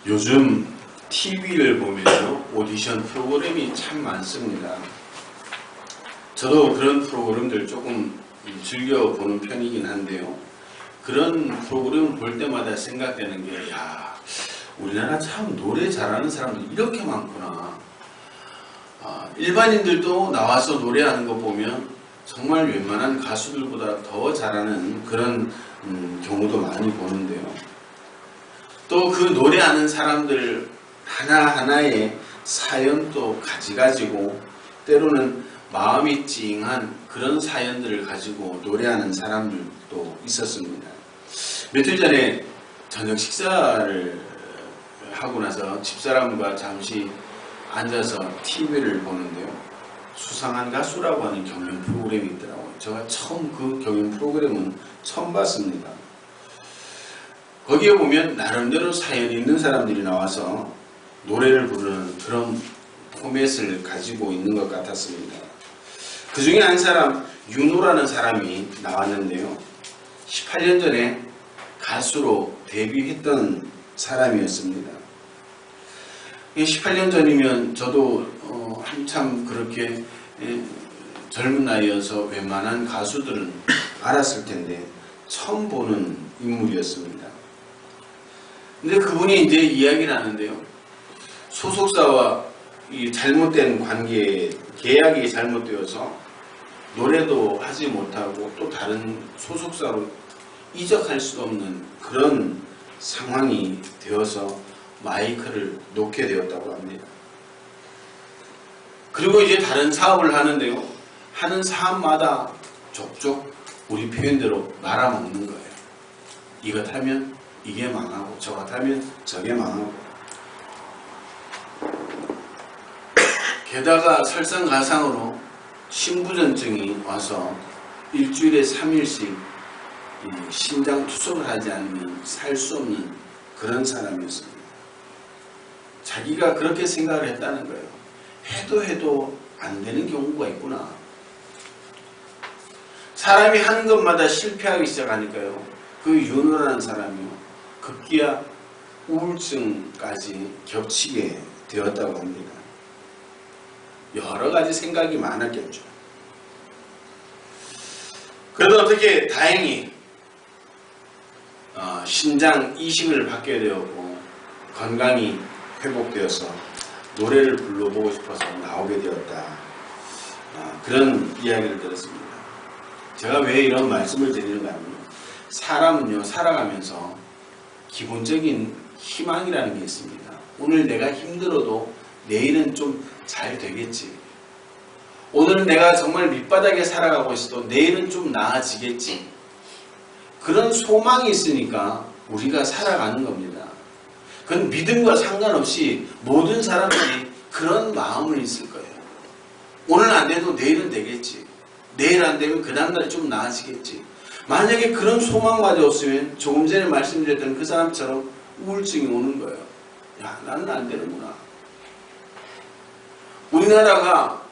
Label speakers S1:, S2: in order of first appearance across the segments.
S1: 요즘 TV를 보면요, 오디션 프로그램이 참 많습니다. 저도 그런 프로그램들 조금 즐겨보는 편이긴 한데요. 그런 프로그램을 볼 때마다 생각되는 게, 야, 우리나라 참 노래 잘하는 사람들이 이렇게 많구나. 일반인들도 나와서 노래하는 거 보면 정말 웬만한 가수들보다 더 잘하는 그런 경우도 많이 보는데요. 또 그 노래하는 사람들 하나하나의 사연도 가지고 때로는 마음이 찡한 그런 사연들을 가지고 노래하는 사람들도 있었습니다. 며칠 전에 저녁 식사를 하고 나서 집사람과 잠시 앉아서 TV를 보는데요. 수상한 가수라고 하는 경연 프로그램이 있더라고요. 제가 처음 그 경연 프로그램은 처음 봤습니다. 거기에 보면 나름대로 사연 있는 사람들이 나와서 노래를 부르는 그런 포맷을 가지고 있는 것 같았습니다. 그 중에 한 사람, 윤호라는 사람이 나왔는데요. 18년 전에 가수로 데뷔했던 사람이었습니다. 18년 전이면 저도 한참 그렇게 젊은 나이여서 웬만한 가수들은 알았을 텐데 처음 보는 인물이었습니다. 근데 그분이 이제 이야기를 하는데요. 소속사와 이 잘못된 관계, 계약이 잘못되어서 노래도 하지 못하고 또 다른 소속사로 이적할 수 없는 그런 상황이 되어서 마이크를 놓게 되었다고 합니다. 그리고 이제 다른 사업을 하는데요. 하는 사업마다 족족 우리 표현대로 말아먹는 거예요. 이것 하면 이게 망하고 저것 하면 저게 망하고, 게다가 설상가상으로 신부전증이 와서 일주일에 3일씩 신장 투석을 하지 않으면 살 수 없는 그런 사람이었습니다. 자기가 그렇게 생각을 했다는 거예요. 해도 안 되는 경우가 있구나. 사람이 하는 것마다 실패하기 시작하니까요. 그 윤호라는 사람이요. 급기야 우울증까지 겹치게 되었다고 합니다. 여러 가지 생각이 많았겠죠. 그래도 어떻게 다행히 신장 이식을 받게 되었고 건강이 회복되어서 노래를 불러보고 싶어서 나오게 되었다. 그런 이야기를 들었습니다. 제가 왜 이런 말씀을 드리는가 하면 사람은요, 살아가면서 기본적인 희망이라는 게 있습니다. 오늘 내가 힘들어도 내일은 좀 잘 되겠지. 오늘 내가 정말 밑바닥에 살아가고 있어도 내일은 좀 나아지겠지. 그런 소망이 있으니까 우리가 살아가는 겁니다. 그건 믿음과 상관없이 모든 사람들이 그런 마음을 있을 거예요. 오늘 안 돼도 내일은 되겠지. 내일 안 되면 그 다음날에 좀 나아지겠지. 만약에 그런 소망마저 없으면 조금 전에 말씀드렸던 그 사람처럼 우울증이 오는 거예요. 야, 나는 안 되는구나. 우리나라가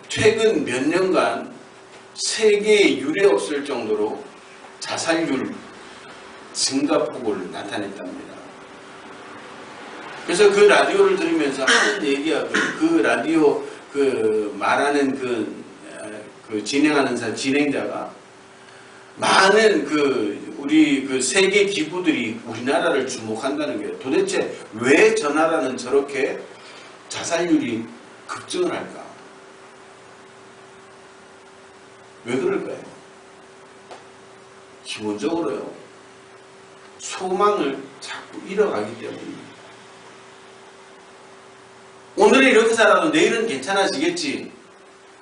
S1: 최근 몇 년간 세계에 유례 없을 정도로 자살률 증가폭을 나타냈답니다. 그래서 그 라디오를 들으면서 하는 얘기가 그 라디오 말하는 그 진행하는 진행자가 많은 우리 세계 기구들이 우리나라를 주목한다는 게 도대체 왜 저 나라는 저렇게 자살률이 급증을 할까? 왜 그럴까요? 기본적으로요. 소망을 자꾸 잃어가기 때문입니다. 오늘은 이렇게 살아도 내일은 괜찮아지겠지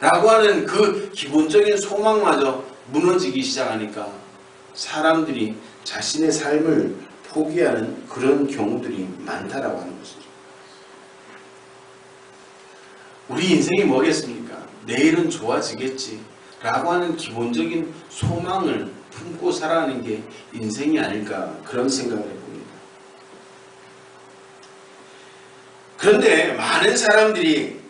S1: 라고 하는 그 기본적인 소망마저 무너지기 시작하니까 사람들이 자신의 삶을 포기하는 그런 경우들이 많다라고 하는 것이죠. 우리 인생이 뭐겠습니까? 내일은 좋아지겠지 라고 하는 기본적인 소망을 품고 살아가는 게 인생이 아닐까, 그런 생각을 해봅니다. 그런데 많은 사람들이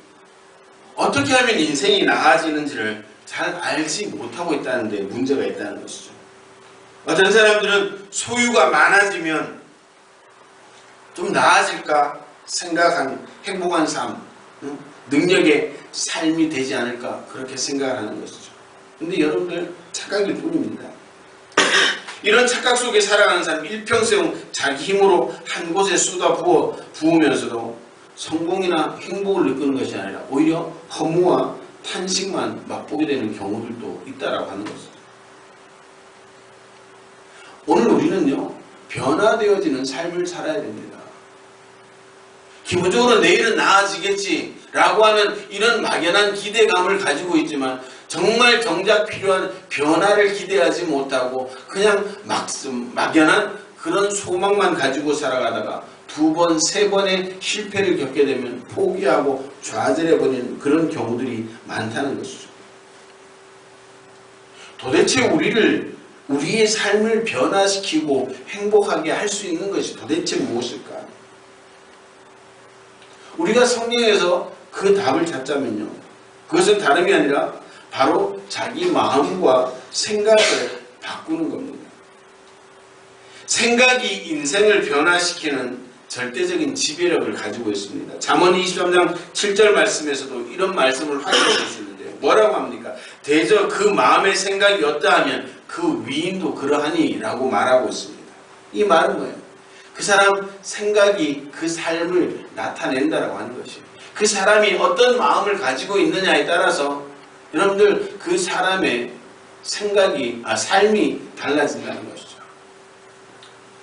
S1: 어떻게 하면 인생이 나아지는지를 잘 알지 못하고 있다는 데 문제가 있다는 것이죠. 어떤 사람들은 소유가 많아지면 좀 나아질까 생각한 행복한 삶, 능력의 삶이 되지 않을까 그렇게 생각을 하는 것이죠. 근데 여러분들 착각일 뿐입니다. 이런 착각 속에 살아가는 사람 일평생 자기 힘으로 한 곳에 부으면서도 성공이나 행복을 느끼는 것이 아니라 오히려 허무와 탄식만 맛보게 되는 경우들도 있다라고 하는 것이죠. 오늘 우리는요, 변화되어지는 삶을 살아야 됩니다. 기본적으로 내일은 나아지겠지라고 하는 이런 막연한 기대감을 가지고 있지만 정말 정작 필요한 변화를 기대하지 못하고 그냥 막연한 그런 소망만 가지고 살아가다가 2번, 3번의 실패를 겪게 되면 포기하고 좌절해버리는 그런 경우들이 많다는 것이죠. 도대체 우리의 삶을 변화시키고 행복하게 할 수 있는 것이 도대체 무엇일까? 우리가 성경에서 그 답을 찾자면요, 그것은 다름이 아니라 바로 자기 마음과 생각을 바꾸는 겁니다. 생각이 인생을 변화시키는 절대적인 지배력을 가지고 있습니다. 잠언 23장 7절 말씀에서도 이런 말씀을 확인해 볼 수 있는데요. 뭐라고 합니까? 대저 그 마음의 생각이 어떠하면 그 위인도 그러하니 라고 말하고 있습니다. 이 말은 뭐예요? 그 사람 생각이 그 삶을 나타낸다라고 하는 것이에요. 그 사람이 어떤 마음을 가지고 있느냐에 따라서 여러분들 그 사람의 삶이 달라진다는 것이죠.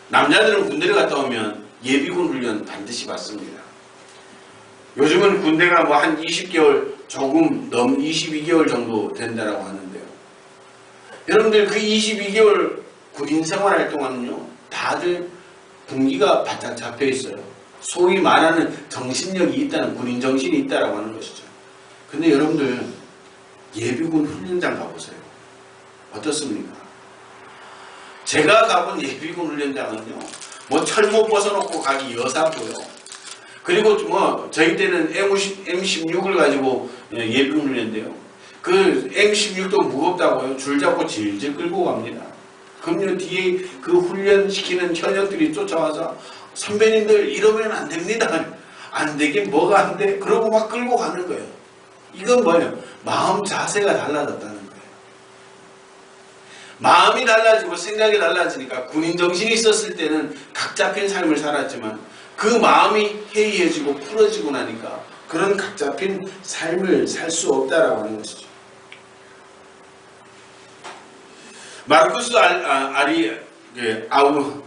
S1: 남자들은 군대를 갔다 오면 예비군 훈련 반드시 받습니다. 요즘은 군대가 뭐 한 20개월 조금 22개월 정도 된다라고 하는데요. 여러분들 그 22개월 군인 생활할 동안은요, 다들 군기가 바짝 잡혀 있어요. 소위 말하는 정신력이 있다는, 군인 정신이 있다라고 하는 것이죠. 근데 여러분들 예비군 훈련장 가보세요. 어떻습니까? 제가 가본 예비군 훈련장은요, 뭐 철모 벗어놓고 가기 여사고요. 그리고 뭐 저희 때는 M16을 가지고 예비군 훈련인데요. 그 M16도 무겁다고요. 줄 잡고 질질 끌고 갑니다. 그럼요, 뒤에 그 훈련시키는 현역들이 쫓아와서 선배님들 이러면 안 됩니다. 안 되긴 뭐가 안 돼? 그러고 막 끌고 가는 거예요. 이건 뭐예요? 마음 자세가 달라졌다는 거예요. 마음이 달라지고 생각이 달라지니까 군인 정신이 있었을 때는 각 잡힌 삶을 살았지만 그 마음이 해이해지고 풀어지고 나니까 그런 각 잡힌 삶을 살 수 없다라고 하는 것이죠. 마르쿠스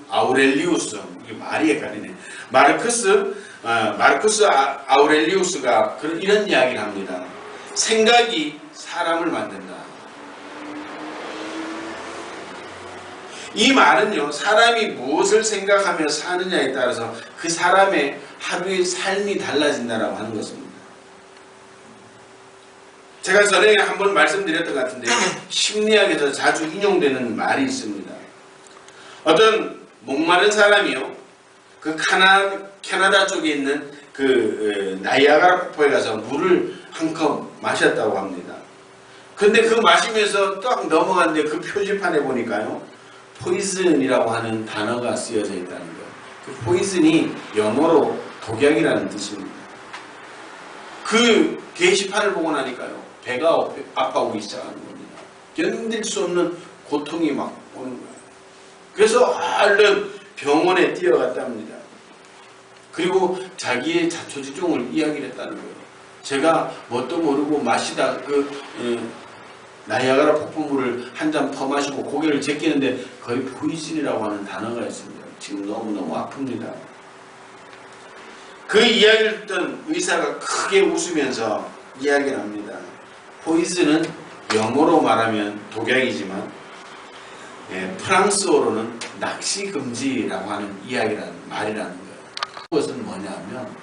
S1: 아우렐리우스, 이게 말이 헷갈리네. 마르쿠스 아우렐리우스가 이런 이야기를 합니다. 생각이 사람을 만든다. 이 말은요, 사람이 무엇을 생각하며 사느냐에 따라서 그 사람의 하루의 삶이 달라진다라고 하는 것입니다. 제가 전에 한번 말씀드렸던 것 같은데 심리학에서 자주 인용되는 말이 있습니다. 어떤 목마른 사람이요, 그 캐나다 쪽에 있는 그 나이아가라 폭포에 가서 물을 한 컵 마셨다고 합니다. 근데 그 마시면서 딱 넘어갔는데 그 표지판에 보니까요, 포이즌이라고 하는 단어가 쓰여져 있다는 거예요. 그 포이즌이 영어로 독약이라는 뜻입니다. 그 게시판을 보고 나니까요, 배가 아파오기 시작하는 겁니다. 견딜 수 없는 고통이 막 오는 거예요. 그래서 얼른 병원에 뛰어갔답니다. 그리고 자기의 자초지종을 이야기를 했다는 거예요. 제가 뭣도 모르고 마시다 나이아가라 폭포물을 한 잔 퍼마시고 고개를 제끼는데 거의 포이즌이라고 하는 단어가 있습니다. 지금 너무너무 아픕니다. 그 이야기를 듣던 의사가 크게 웃으면서 이야기를 합니다. 포이즌은 영어로 말하면 독약이지만 프랑스어로는 낚시금지라고 하는 말이라는 거예요. 그것은 뭐냐면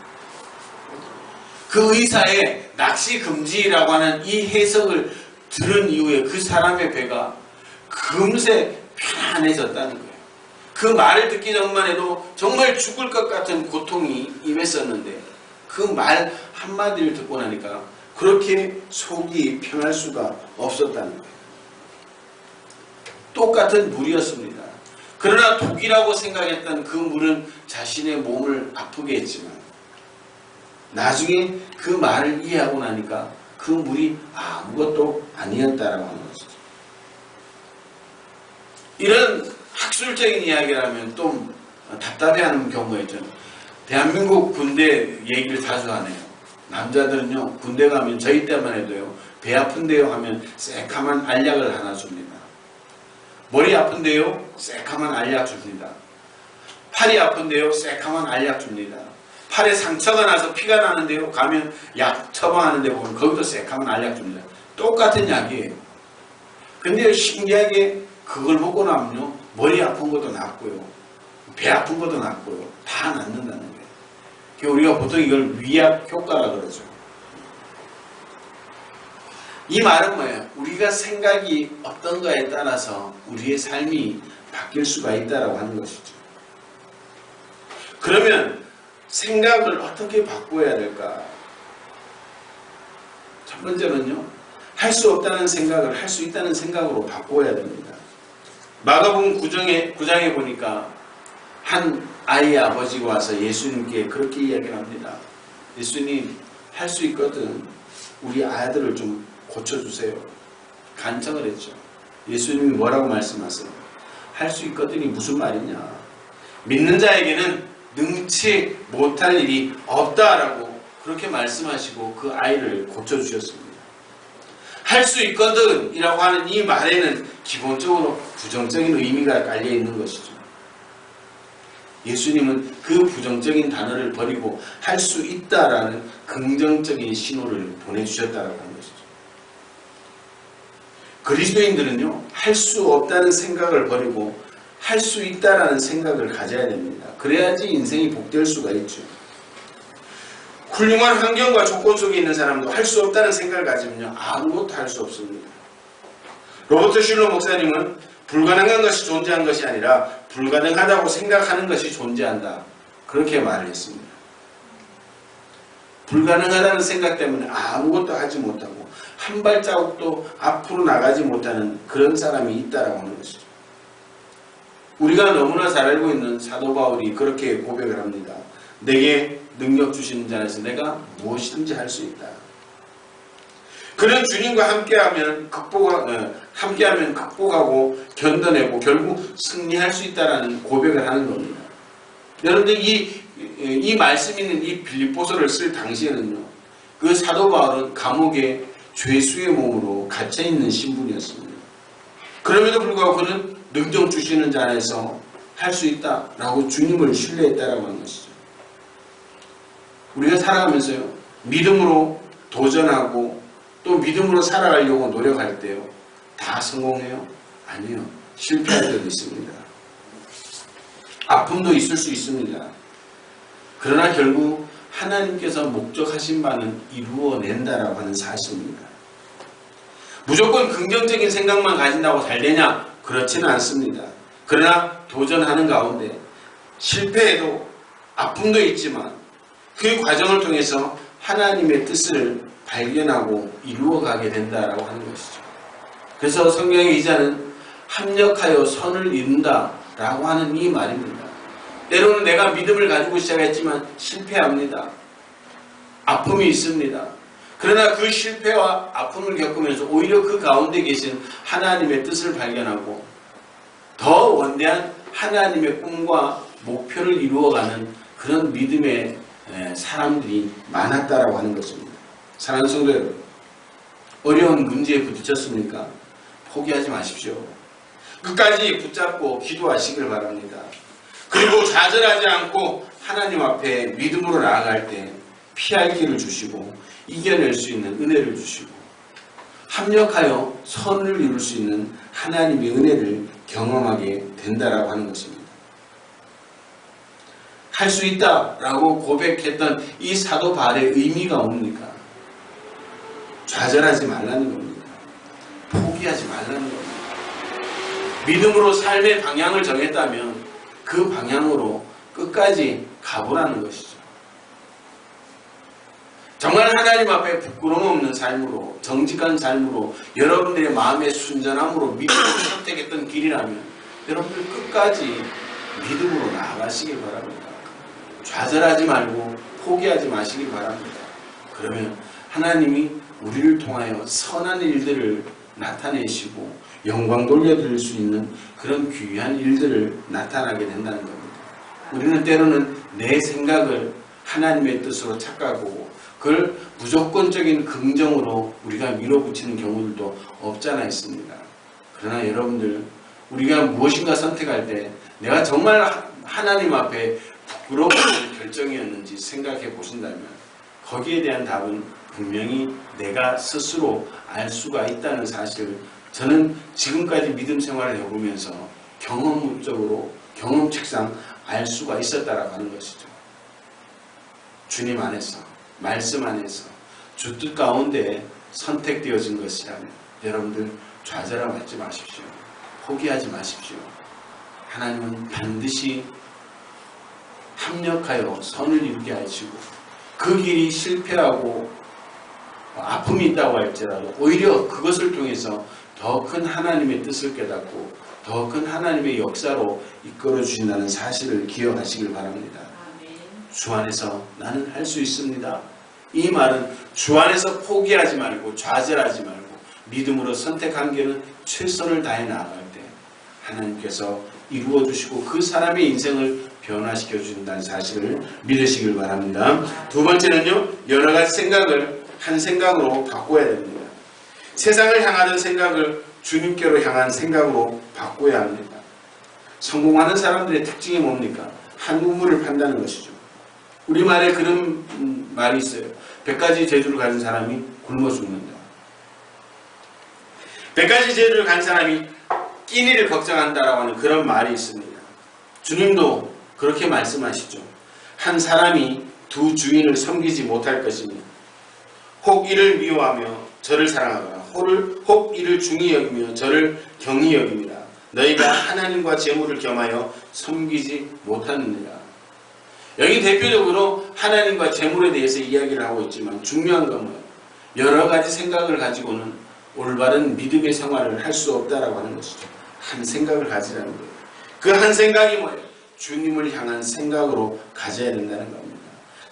S1: 그 의사의 낚시금지라고 하는 이 해석을 들은 이후에 그 사람의 배가 금세 편안해졌다는 거예요. 그 말을 듣기 전만 해도 정말 죽을 것 같은 고통이 임했었는데 그 말 한마디를 듣고 나니까 그렇게 속이 편할 수가 없었다는 거예요. 똑같은 물이었습니다. 그러나 독이라고 생각했던 그 물은 자신의 몸을 아프게 했지만 나중에 그 말을 이해하고 나니까 그 물이 아무것도 아니었다라고 하는 것이죠. 이런 학술적인 이야기라면 좀 답답해하는 경우가 있죠. 대한민국 군대 얘기를 자주 하네요. 남자들은요, 군대 가면 저희 때만 해도요, 배 아픈데요 하면 새카만 알약을 하나 줍니다. 머리 아픈데요, 새카만 알약 줍니다. 팔이 아픈데요, 새카만 알약 줍니다. 팔에 상처가 나서 피가 나는데요, 가면 약 처방하는데 보면 거기도 새카만 알약 줍니다. 똑같은 약이에요. 근데 신기하게 그걸 먹고 나면요, 머리 아픈 것도 낫고요, 배 아픈 것도 낫고요, 다 낫는다는 거예요. 우리가 보통 이걸 위약 효과라 그러죠. 이 말은 뭐예요? 우리가 생각이 어떤가에 따라서 우리의 삶이 바뀔 수가 있다라고 하는 것이죠. 그러면 생각을 어떻게 바꿔야 될까? 첫 번째는요, 할 수 없다는 생각을 할 수 있다는 생각으로 바꿔야 됩니다. 마가복음 9장에 보니까 한 아이의 아버지가 와서 예수님께 그렇게 이야기를 합니다. 예수님, 할 수 있거든. 우리 아들을 좀 고쳐주세요. 간청을 했죠. 예수님이 뭐라고 말씀하세요? 할 수 있거든이 무슨 말이냐? 믿는 자에게는 능치 못할 일이 없다라고 그렇게 말씀하시고 그 아이를 고쳐주셨습니다. 할 수 있거든 이라고 하는 이 말에는 기본적으로 부정적인 의미가 깔려 있는 것이죠. 예수님은 그 부정적인 단어를 버리고 할 수 있다라는 긍정적인 신호를 보내주셨다라고 하는 것이죠. 그리스도인들은요, 할 수 없다는 생각을 버리고 할 수 있다라는 생각을 가져야 됩니다. 그래야지 인생이 복될 수가 있죠. 훌륭한 환경과 조건 속에 있는 사람도 할 수 없다는 생각을 가지면요, 아무것도 할 수 없습니다. 로버트 슐러 목사님은 불가능한 것이 존재한 것이 아니라 불가능하다고 생각하는 것이 존재한다, 그렇게 말을 했습니다. 불가능하다는 생각 때문에 아무것도 하지 못하고 한 발자국도 앞으로 나가지 못하는 그런 사람이 있다라고 하는 것이죠. 우리가 너무나 잘 알고 있는 사도 바울이 그렇게 고백을 합니다. 내게 능력 주시는 자 안에서 내가 무엇이든지 할 수 있다. 그는 주님과 함께하면 극복하고 견뎌내고 결국 승리할 수 있다라는 고백을 하는 겁니다. 여러분들 이 말씀 있는 이 빌립보서를 쓸 당시에는요, 그 사도 바울은 감옥에 죄수의 몸으로 갇혀 있는 신분이었습니다. 그럼에도 불구하고 그는 능력 주시는 자 안에서 할 수 있다라고 주님을 신뢰했다라고 하는 것이죠. 우리가 살아가면서요, 믿음으로 도전하고 또 믿음으로 살아가려고 노력할 때요, 다 성공해요? 아니요. 실패할 때도 있습니다. 아픔도 있을 수 있습니다. 그러나 결국 하나님께서 목적하신 바는 이루어낸다라고 하는 사실입니다. 무조건 긍정적인 생각만 가진다고 잘 되냐? 그렇지는 않습니다. 그러나 도전하는 가운데 실패해도 아픔도 있지만 그 과정을 통해서 하나님의 뜻을 발견하고 이루어가게 된다라고 하는 것이죠. 그래서 성경의 기자는 합력하여 선을 이룬다라고 하는 이 말입니다. 때로는 내가 믿음을 가지고 시작했지만 실패합니다. 아픔이 있습니다. 그러나 그 실패와 아픔을 겪으면서 오히려 그 가운데 계신 하나님의 뜻을 발견하고 더 원대한 하나님의 꿈과 목표를 이루어가는 그런 믿음의 사람들이 많았다라고 하는 것입니다. 사랑하는 성도 여러분, 어려운 문제에 부딪혔습니까? 포기하지 마십시오. 끝까지 붙잡고 기도하시길 바랍니다. 그리고 좌절하지 않고 하나님 앞에 믿음으로 나아갈 때 피할 길을 주시고 이겨낼 수 있는 은혜를 주시고 합력하여 선을 이룰 수 있는 하나님의 은혜를 경험하게 된다라고 하는 것입니다. 할 수 있다라고 고백했던 이 사도 바울의 의미가 뭡니까? 좌절하지 말라는 겁니다. 포기하지 말라는 겁니다. 믿음으로 삶의 방향을 정했다면 그 방향으로 끝까지 가보라는 것이죠. 정말 하나님 앞에 부끄러움 없는 삶으로, 정직한 삶으로, 여러분들의 마음의 순전함으로 믿음을 선택했던 길이라면 여러분들 끝까지 믿음으로 나아가시길 바랍니다. 좌절하지 말고 포기하지 마시길 바랍니다. 그러면 하나님이 우리를 통하여 선한 일들을 나타내시고 영광 돌려드릴 수 있는 그런 귀한 일들을 나타나게 된다는 겁니다. 우리는 때로는 내 생각을 하나님의 뜻으로 착각하고 그걸 무조건적인 긍정으로 우리가 밀어붙이는 경우들도 없잖아 있습니다. 그러나 여러분들, 우리가 무엇인가 선택할 때 내가 정말 하나님 앞에 부끄러운 결정이었는지 생각해 보신다면 거기에 대한 답은 분명히 내가 스스로 알 수가 있다는 사실을 저는 지금까지 믿음 생활을 해보면서 경험적으로 경험칙상 알 수가 있었다라고 하는 것이죠. 주님 안에서, 말씀 안에서 주 뜻 가운데 선택되어진 것이라면 여러분들 좌절하지 마십시오. 포기하지 마십시오. 하나님은 반드시 합력하여 선을 이루게 하시고 그 길이 실패하고 아픔이 있다고 할지라도 오히려 그것을 통해서 더 큰 하나님의 뜻을 깨닫고 더 큰 하나님의 역사로 이끌어 주신다는 사실을 기억하시길 바랍니다. 주 안에서 나는 할 수 있습니다. 이 말은 주 안에서 포기하지 말고 좌절하지 말고 믿음으로 선택한 길은 최선을 다해 나아갈 때 하나님께서 이루어 주시고 그 사람의 인생을 변화시켜 주신다는 사실을 믿으시길 바랍니다. 두 번째는요, 여러 가지 생각을 한 생각으로 바꿔야 됩니다. 세상을 향하는 생각을 주님께로 향한 생각으로 바꿔야 합니다. 성공하는 사람들의 특징이 뭡니까? 한 우물을 판다는 것이죠. 우리말에 그런 말이 있어요. 100가지 재주를 가진 사람이 굶어 죽는다. 100가지 재주를 가진 사람이 끼니를 걱정한다라고 하는 그런 말이 있습니다. 주님도 그렇게 말씀하시죠. 한 사람이 두 주인을 섬기지 못할 것이니 혹 이를 미워하며 저를 사랑하거나 혹 이를 중히 여기며 저를 경히 여깁니다. 너희가 하나님과 재물을 겸하여 섬기지 못하느니라. 여기 대표적으로 하나님과 재물에 대해서 이야기를 하고 있지만 중요한 건 뭐예요? 여러 가지 생각을 가지고는 올바른 믿음의 생활을 할 수 없다라고 하는 것이죠. 한 생각을 가지라는 거예요. 그 한 생각이 뭐예요? 주님을 향한 생각으로 가져야 된다는 겁니다.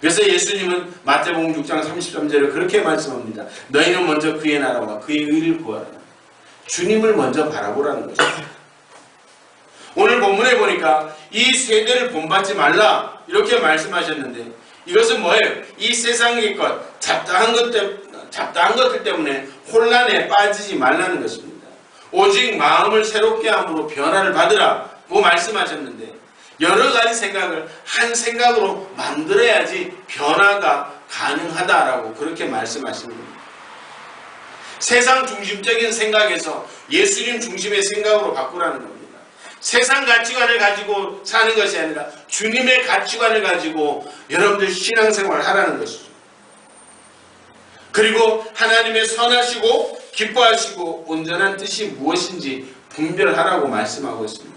S1: 그래서 예수님은 마태복음 6장 33절에 그렇게 말씀합니다. 너희는 먼저 그의 나라와 그의 의를 구하라. 주님을 먼저 바라보라는 것입니다. 오늘 본문에 보니까 이 세대를 본받지 말라 이렇게 말씀하셨는데 이것은 뭐예요? 이 세상의 것, 잡다한 것들 때문에 혼란에 빠지지 말라는 것입니다. 오직 마음을 새롭게 함으로 변화를 받으라고 말씀하셨는데 여러 가지 생각을 한 생각으로 만들어야지 변화가 가능하다라고 그렇게 말씀하시는 겁니다. 세상 중심적인 생각에서 예수님 중심의 생각으로 바꾸라는 겁니다. 세상 가치관을 가지고 사는 것이 아니라 주님의 가치관을 가지고 여러분들 신앙생활을 하라는 것이죠. 그리고 하나님의 선하시고 기뻐하시고 온전한 뜻이 무엇인지 분별하라고 말씀하고 있습니다.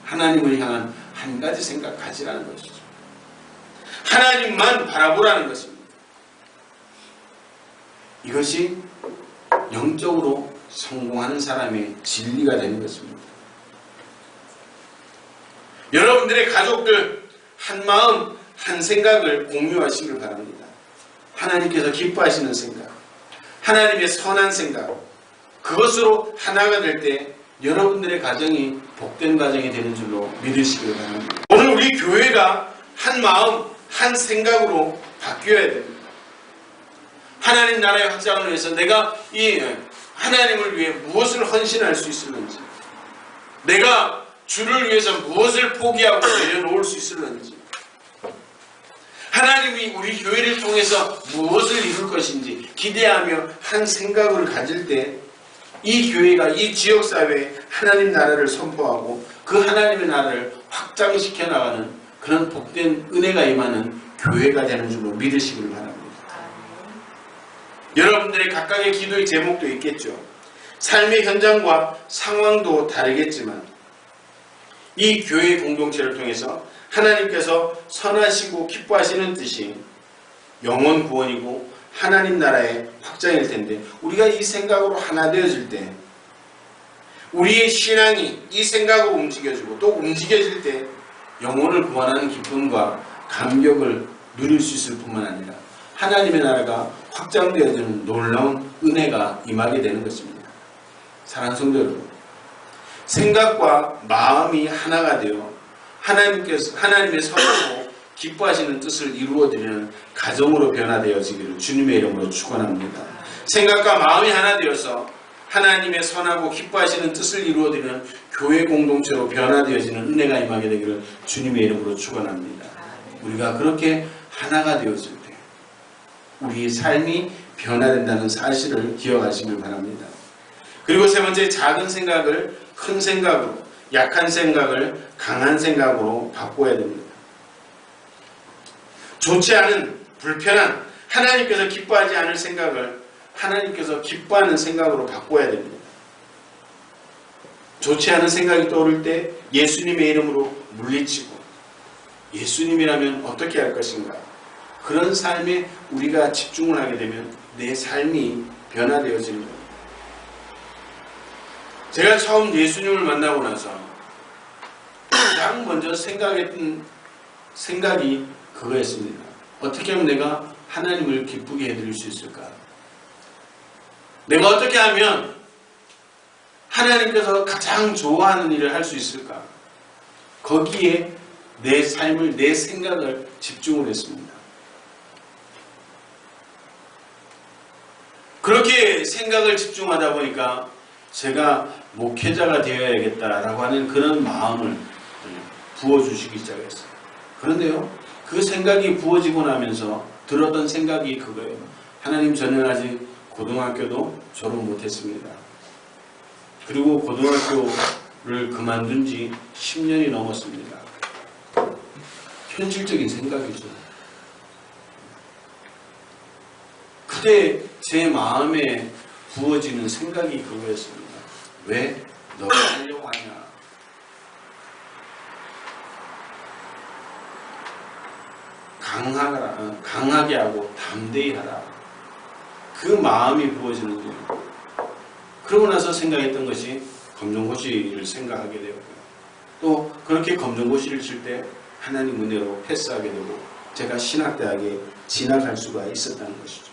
S1: 하나님을 향한 한 가지 생각 가지라는 것이죠. 하나님만 바라보라는 것입니다. 이것이 영적으로 성공하는 사람의 진리가 되는 것입니다. 여러분들의 가족들 한 마음 한 생각을 공유하시길 바랍니다. 하나님께서 기뻐하시는 생각, 하나님의 선한 생각, 그것으로 하나가 될 때 여러분들의 가정이 복된 가정이 되는 줄로 믿으시길 바랍니다. 오늘 우리 교회가 한 마음 한 생각으로 바뀌어야 됩니다. 하나님 나라의 확장을 위해서 내가 이 하나님을 위해 무엇을 헌신할 수 있을는지, 내가 주를 위해서 무엇을 포기하고 내려놓을 수 있을는지, 하나님이 우리 교회를 통해서 무엇을 이룰 것인지 기대하며 한 생각을 가질 때 이 교회가 이 지역사회에 하나님 나라를 선포하고 그 하나님의 나라를 확장시켜 나가는 그런 복된 은혜가 임하는 교회가 되는 줄로 믿으시길 바랍니다. 여러분들의 각각의 기도의 제목도 있겠죠. 삶의 현장과 상황도 다르겠지만 이 교회의 공동체를 통해서 하나님께서 선하시고 기뻐하시는 뜻이 영원 구원이고 하나님 나라의 확장일 텐데 우리가 이 생각으로 하나 되어질 때 우리의 신앙이 이 생각으로 움직여지고 또 움직여질 때 영혼을 구원하는 기쁨과 감격을 누릴 수 있을 뿐만 아니라 하나님의 나라가 확장되어지는 놀라운 은혜가 임하게 되는 것입니다. 사랑하는 성도 여러분, 생각과 마음이 하나가 되어 하나님의 선하고 기뻐하시는 뜻을 이루어드리는 가정으로 변화되어지기를 주님의 이름으로 축원합니다. 생각과 마음이 하나 되어서 하나님의 선하고 기뻐하시는 뜻을 이루어드리는 교회 공동체로 변화되어지는 은혜가 임하게 되기를 주님의 이름으로 축원합니다. 우리가 그렇게 하나가 되어질 때 우리의 삶이 변화된다는 사실을 기억하시길 바랍니다. 그리고 세 번째, 작은 생각을 큰 생각으로, 약한 생각을 강한 생각으로 바꿔야 됩니다. 좋지 않은, 불편한, 하나님께서 기뻐하지 않을 생각을 하나님께서 기뻐하는 생각으로 바꿔야 됩니다. 좋지 않은 생각이 떠오를 때 예수님의 이름으로 물리치고, 예수님이라면 어떻게 할 것인가, 그런 삶에 우리가 집중을 하게 되면 내 삶이 변화되어지는 겁니다. 제가 처음 예수님을 만나고 나서 가장 먼저 생각했던 생각이 그거였습니다. 어떻게 하면 내가 하나님을 기쁘게 해드릴 수 있을까? 내가 어떻게 하면 하나님께서 가장 좋아하는 일을 할 수 있을까? 거기에 내 삶을, 내 생각을 집중을 했습니다. 그렇게 생각을 집중하다 보니까 제가 목회자가 되어야겠다라고 하는 그런 마음을 부어주시기 시작했어요. 그런데요, 그 생각이 부어지고 나면서 들었던 생각이 그거예요. 하나님, 저는 아직 고등학교도 졸업 못했습니다. 그리고 고등학교를 그만둔 지 10년이 넘었습니다. 현실적인 생각이죠. 그때 제 마음에 부어지는 생각이 그거였습니다. 왜 너가 하려고 하냐? 강하게 하고 담대히 하라. 그 마음이 부어지는 거예요. 그러고 나서 생각했던 것이 검정고시를 생각하게 되었고요. 또 그렇게 검정고시를 칠 때 하나님 은혜로 패스하게 되고 제가 신학대학에 진학할 수가 있었다는 것이죠.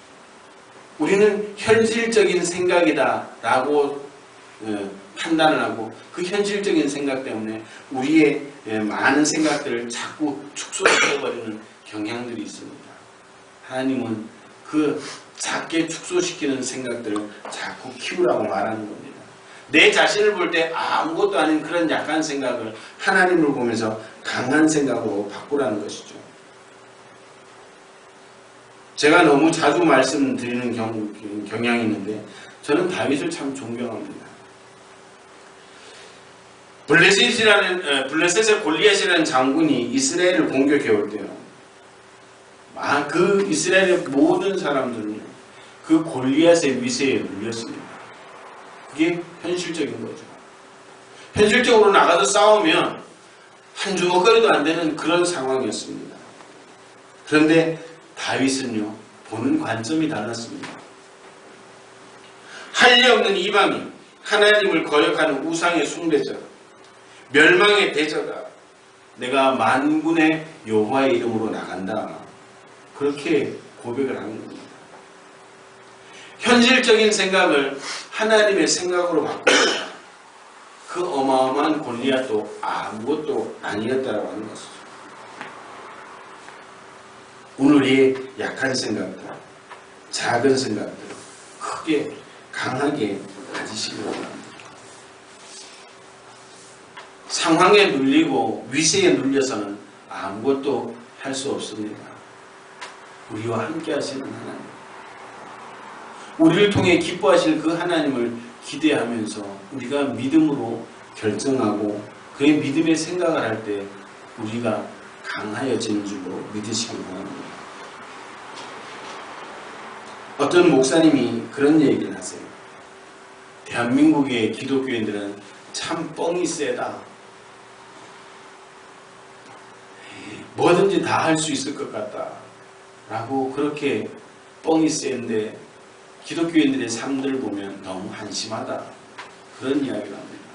S1: 우리는 현실적인 생각이다 라고 판단을 하고 그 현실적인 생각 때문에 우리의 많은 생각들을 자꾸 축소시켜버리는 경향들이 있습니다. 하나님은 그 작게 축소시키는 생각들을 자꾸 키우라고 말하는 겁니다. 내 자신을 볼 때 아무것도 아닌 그런 약한 생각을 하나님을 보면서 강한 생각으로 바꾸라는 것이죠. 제가 너무 자주 말씀드리는 경향이 있는데 저는 다윗을 참 존경합니다. 블레셋의 골리앗이라는 장군이 이스라엘을 공격해 올 때요, 그 이스라엘의 모든 사람들은 그 골리앗의 위세에 눌렸습니다. 그게 현실적인 거죠. 현실적으로 나가서 싸우면 한 주먹거리도 안 되는 그런 상황이었습니다. 그런데 다윗은요, 보는 관점이 달랐습니다. 할례 없는 이방인, 하나님을 거역하는 우상의 숭배자, 멸망의 대저다. 내가 만군의 여호와의 이름으로 나간다. 그렇게 고백을 하는 겁니다. 현실적인 생각을 하나님의 생각으로 바꾸자. 그 어마어마한 골리앗도 아무것도 아니었다라고 하는 것이죠. 오늘의 약한 생각들, 작은 생각들 크게 강하게 가지시기 바랍니다. 상황에 눌리고 위세에 눌려서는 아무것도 할 수 없습니다. 우리와 함께 하시는 하나님, 우리를 통해 기뻐하실 그 하나님을 기대하면서 우리가 믿음으로 결정하고 그의 믿음의 생각을 할 때 우리가 강하여지는 줄로 믿으시기 바랍니다. 어떤 목사님이 그런 얘기를 하세요. 대한민국의 기독교인들은 참 뻥이 세다. 뭐든지 다 할 수 있을 것 같다. 라고 그렇게 뻥이 센데 기독교인들의 삶들을 보면 너무 한심하다. 그런 이야기를 합니다.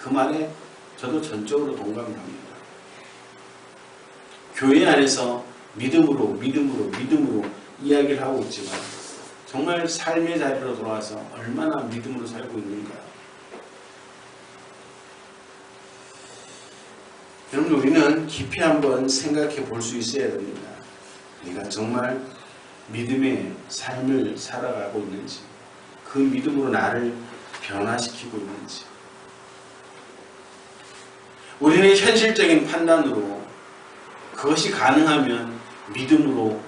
S1: 그 말에 저도 전적으로 동감을 합니다. 교회 안에서 믿음으로 이야기를 하고 있지만 정말 삶의 자리로 돌아와서 얼마나 믿음으로 살고 있는가. 여러분, 우리는 깊이 한번 생각해 볼 수 있어야 됩니다. 우리가 정말 믿음의 삶을 살아가고 있는지, 그 믿음으로 나를 변화시키고 있는지. 우리는 현실적인 판단으로 그것이 가능하면 믿음으로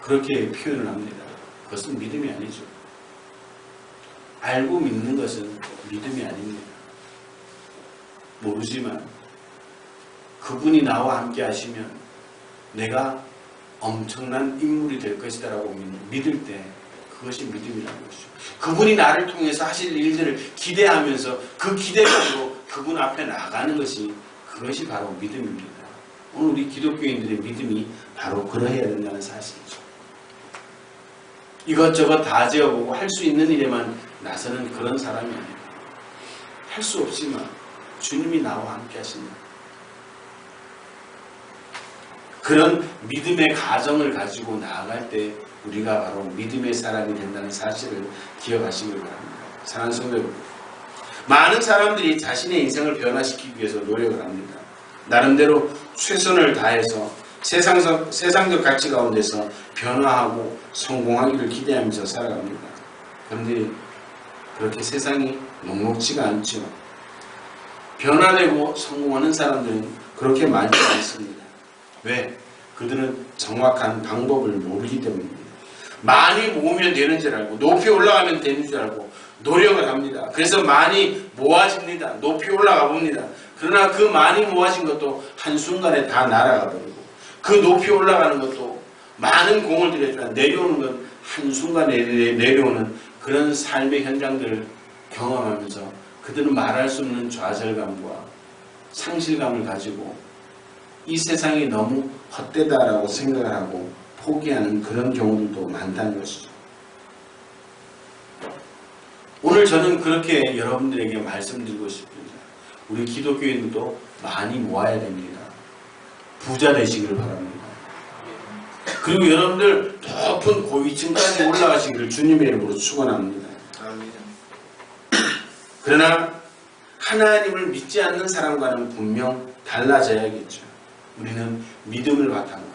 S1: 그렇게 표현을 합니다. 그것은 믿음이 아니죠. 알고 믿는 것은 믿음이 아닙니다. 모르지만 그분이 나와 함께 하시면 내가 엄청난 인물이 될 것이다 라고 믿을 때 그것이 믿음이라는 것이죠. 그분이 나를 통해서 하실 일들을 기대하면서 그 기대감으로 그분 앞에 나가는 것이, 그것이 바로 믿음입니다. 오늘 우리 기독교인들의 믿음이 바로 그러해야 된다는 사실이죠. 이것저것 다 지어보고 할 수 있는 일에만 나서는 그런 사람이 아니에요. 할 수 없지만 주님이 나와 함께 하신다. 그런 믿음의 가정을 가지고 나아갈 때 우리가 바로 믿음의 사람이 된다는 사실을 기억하시길 바랍니다. 사랑하는 성도 여러분, 많은 사람들이 자신의 인생을 변화시키기 위해서 노력을 합니다. 나름대로 최선을 다해서 세상적 가치 가운데서 변화하고 성공하기를 기대하면서 살아갑니다. 그런데 그렇게 세상이 녹록지가 않죠. 변화되고 성공하는 사람들은 그렇게 많지 않습니다. 왜? 그들은 정확한 방법을 모르기 때문입니다. 많이 모으면 되는 줄 알고, 높이 올라가면 되는 줄 알고 노력을 합니다. 그래서 많이 모아집니다. 높이 올라가 봅니다. 그러나 그 많이 모아진 것도 한순간에 다 날아가 버리고, 그 높이 올라가는 것도 많은 공을 들였지만 내려오는 건 한순간에 내려오는 그런 삶의 현장들을 경험하면서 그들은 말할 수 없는 좌절감과 상실감을 가지고 이 세상이 너무 헛되다라고 생각을 하고 포기하는 그런 경우들도 많다는 것이죠. 오늘 저는 그렇게 여러분들에게 말씀드리고 싶습니다. 우리 기독교인들도 많이 모아야 됩니다. 부자 되시기를 바랍니다. 그리고 여러분들 높은 고위층까지 올라가시기를 주님의 이름으로 축원합니다. 그러나 하나님을 믿지 않는 사람과는 분명 달라져야겠죠. 우리는 믿음을 바탕으로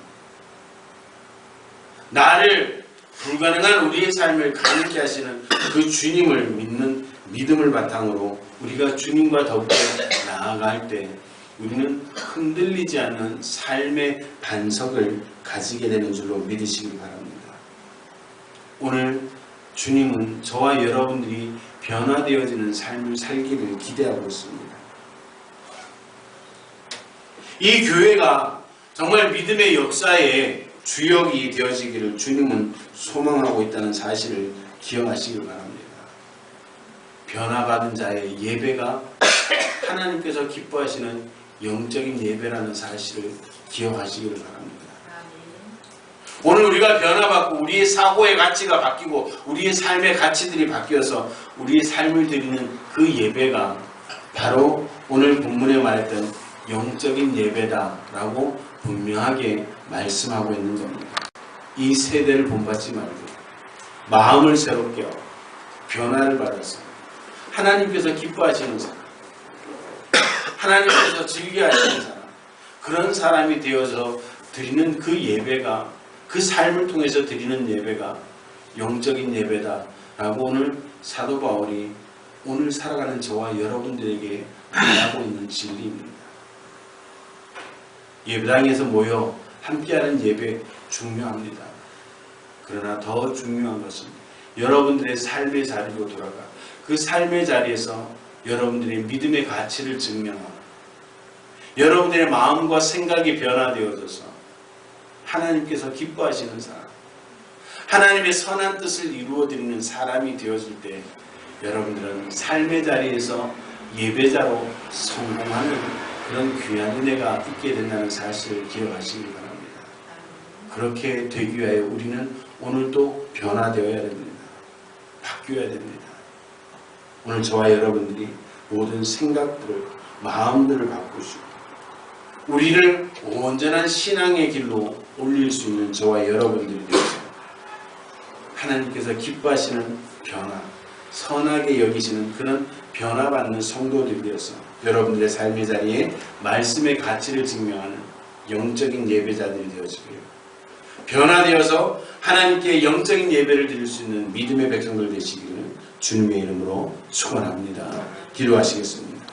S1: 나를 불가능한 우리의 삶을 가능케 하시는 그 주님을 믿는 믿음을 바탕으로 우리가 주님과 더욱더 나아갈 때 우리는 흔들리지 않는 삶의 반석을 가지게 되는 줄로 믿으시기 바랍니다. 오늘 주님은 저와 여러분들이 변화되어지는 삶을 살기를 기대하고 있습니다. 이 교회가 정말 믿음의 역사의 주역이 되어지기를 주님은 소망하고 있다는 사실을 기억하시길 바랍니다. 변화받은 자의 예배가 하나님께서 기뻐하시는 영적인 예배라는 사실을 기억하시기를 바랍니다. 오늘 우리가 변화받고 우리의 사고의 가치가 바뀌고 우리의 삶의 가치들이 바뀌어서 우리의 삶을 드리는 그 예배가 바로 오늘 본문에 말했던 영적인 예배다라고 분명하게 말씀하고 있는 겁니다. 이 세대를 본받지 말고 마음을 새롭게 하고 변화를 받아서 하나님께서 기뻐하시는 사람, 하나님께서 즐겨하시는 사람, 그런 사람이 되어서 드리는 그 예배가, 그 삶을 통해서 드리는 예배가 영적인 예배다라고 오늘 사도 바울이 오늘 살아가는 저와 여러분들에게 말하고 있는 진리입니다. 예배당에서 모여 함께하는 예배 중요합니다. 그러나 더 중요한 것은 여러분들의 삶의 자리로 돌아가 그 삶의 자리에서 여러분들의 믿음의 가치를 증명하고 여러분들의 마음과 생각이 변화되어져서 하나님께서 기뻐하시는 사람, 하나님의 선한 뜻을 이루어드리는 사람이 되어질 때 여러분들은 삶의 자리에서 예배자로 성공하는 그런 귀한 은혜가 있게 된다는 사실을 기억하시기 바랍니다. 그렇게 되기 위하여 우리는 오늘도 변화되어야 됩니다. 바뀌어야 됩니다. 오늘 저와 여러분들이 모든 생각들을, 마음들을 바꾸시고 우리를 온전한 신앙의 길로 올릴 수 있는 저와 여러분들이 되어서 하나님께서 기뻐하시는 변화, 선하게 여기시는 그런 변화받는 성도들이 되어서 여러분들의 삶의 자리에 말씀의 가치를 증명하는 영적인 예배자들이 되어지고요. 변화되어서 하나님께 영적인 예배를 드릴 수 있는 믿음의 백성들 되시기를 주님의 이름으로 축원합니다. 기도하시겠습니다.